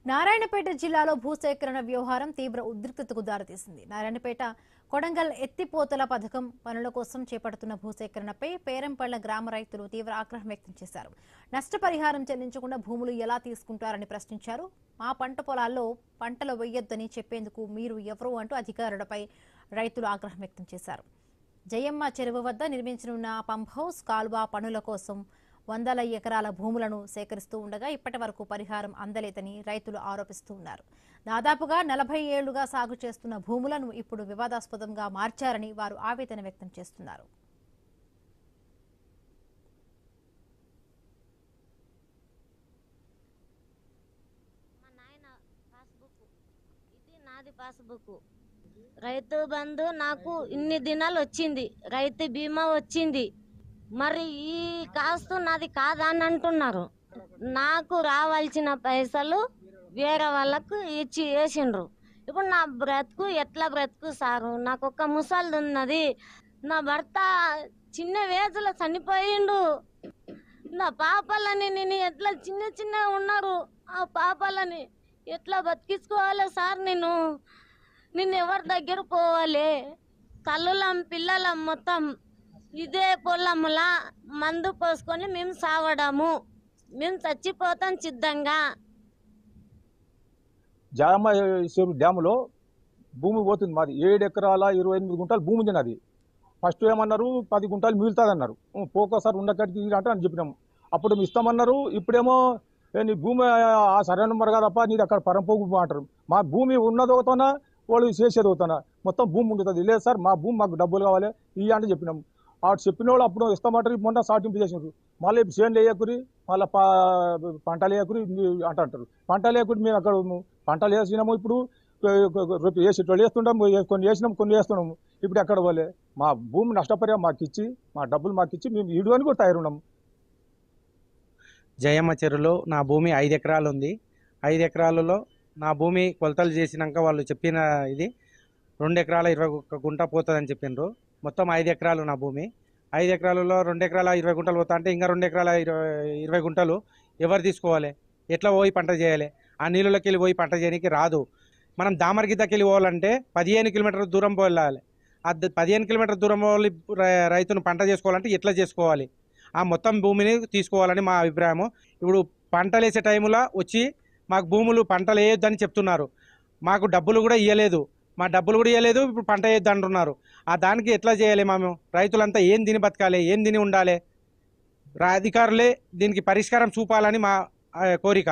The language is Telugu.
నారాయణపేట జిల్లాలో భూసేకరణ వ్యవహారం తీవ్ర ఉద్రిక్తతకు దారితీసింది. నారాయణపేట కొడంగల్ ఎత్తిపోతల పథకం పనుల కోసం చేపడుతున్న భూసేకరణపై పేరంపళ్ల గ్రామ రైతులు తీవ్ర ఆగ్రహం వ్యక్తం చేశారు. నష్టపరిహారం చెల్లించకుండా భూములు ఎలా తీసుకుంటారని ప్రశ్నించారు. మా పంట పొలాల్లో పంటలు వేయొద్దని చెప్పేందుకు మీరు ఎవరు అంటూ అధికారులపై రైతులు ఆగ్రహం వ్యక్తం చేశారు. జయమ్మ చెరువు వద్ద నిర్మించనున్న పంప్ హౌస్ కాల్వ పనుల కోసం వందల ఎకరాల భూములను సేకరిస్తూ ఉండగా ఇప్పటి వరకు పరిహారం అందలేదని రైతులు ఆరోపిస్తూ ఉన్నారు. దాదాపుగా 40 ఏళ్లుగా సాగు చేస్తున్న భూములను ఇప్పుడు వివాదాస్పదంగా మార్చారని వారు ఆవేదన వ్యక్తం చేస్తున్నారు. రైతు బంధు నాకు ఇన్ని దినాలు వచ్చింది, రైతు బీమా వచ్చింది, మరి ఈ కాస్తు నాది కాదని అంటున్నారు. నాకు రావాల్సిన పైసలు వేరే వాళ్ళకు ఇచ్చి వేసిండ్రు. ఇప్పుడు నా బ్రతుకు ఎట్లా బ్రతుకు సారు? నాకు ఒక ముసలిది ఉన్నది, నా భర్త చిన్న వయసులో చనిపోయిండు, నా పాపలని నేను ఎట్లా చిన్న ఉన్నారు, ఆ పాపలని ఎట్లా బతికించుకోవాలి సార్? నిన్ను ఎవరి దగ్గర పోవాలి? తల్లులం పిల్లలం మొత్తం ఇదే పొలములా మందు పోసుకొని మేము సావడము, మేము చచ్చిపోతాం సిద్ధంగా. జయమ్మ చెరువు డ్యాములో భూమి పోతుంది మాది 7 ఎకరాల 28 గుంటలు భూమి ఉంది. అది ఫస్ట్ ఏమన్నారు 10 గుంటలు మిగులుతుంది అన్నారు. పోకోసారి ఉండకటికి అంటే అని చెప్పినాము. అప్పుడు ఇస్తామన్నారు. ఇప్పుడేమో నీ భూమి ఆ సరైన నెంబర్ కాదప్ప, నీది అక్కడ పరంపోగు అంటారు. మా భూమి ఉన్నదవుతానా వాళ్ళు చేసేది అవుతానా? మొత్తం భూమి ఉంటుంది. లేదు సార్ మా భూమి మాకు డబ్బులు కావాలి ఇవి అంటే చెప్పినాము. అటు చెప్పిన వాళ్ళు అప్పుడు ఇస్తామంటారు. మొన్న సాటింపు చేసినారు. మళ్ళీ చేనులు వేయకురి, మళ్ళీ పంటలు వేయకురి అంటారు. పంటలు వేయకురి మేము అక్కడ పంటలు వేసినాము. ఇప్పుడు వేసేటోళ్ళు వేస్తుంటాము, కొన్ని వేసినాము, కొన్ని వేస్తున్నాము. ఇప్పుడు ఎక్కడ పోలే మా భూమి నష్టపరిహారం మాకు ఇచ్చి, మా డబ్బులు మాకు ఇచ్చి మేము ఈడు అని కూడా తయారున్నాము. జయమ్మ చెరువులో నా భూమి 5 ఎకరాలు ఉంది. 5 ఎకరాలలో నా భూమి కొలతలు చేసినాక వాళ్ళు చెప్పిన ఇది 2 ఎకరాల 21 గుంట పోతుందని చెప్పిండ్రు. మొత్తం 5 ఎకరాలు నా భూమి. 5 ఎకరాలలో 2 ఎకరాల 20 గుంటలు పోతా అంటే ఇంకా 2 ఎకరాల 20 గుంటలు ఎవరు తీసుకోవాలి? ఎట్లా పోయి పంట చేయాలి? ఆ నీళ్ళలోకి వెళ్ళి పోయి పంట చేయడానికి రాదు. మనం దామరగిద్దకి వెళ్ళి పోవాలంటే 15 కిలోమీటర్ల దూరం వెళ్ళాలి. ఆ 15 కిలోమీటర్ల దూరం పోవాలి. రైతును పంట చేసుకోవాలంటే ఎట్లా చేసుకోవాలి? ఆ మొత్తం భూమిని తీసుకోవాలని మా అభిప్రాయము. ఇప్పుడు పంటలు వేసే టైంలో వచ్చి మాకు భూములు పంటలు వేయొద్దని చెప్తున్నారు. మాకు డబ్బులు కూడా ఇవ్వలేదు. మా డబ్బులు కూడా ఇవ్వలేదు. ఇప్పుడు పంట వేయొద్దు అంటున్నారు. ఆ దానికి ఎట్లా చేయాలి? మేము రైతులంతా ఏం తిని బతకాలి? ఏం తిని ఉండాలి? అధికారులే దీనికి పరిష్కారం చూపాలని మా కోరిక.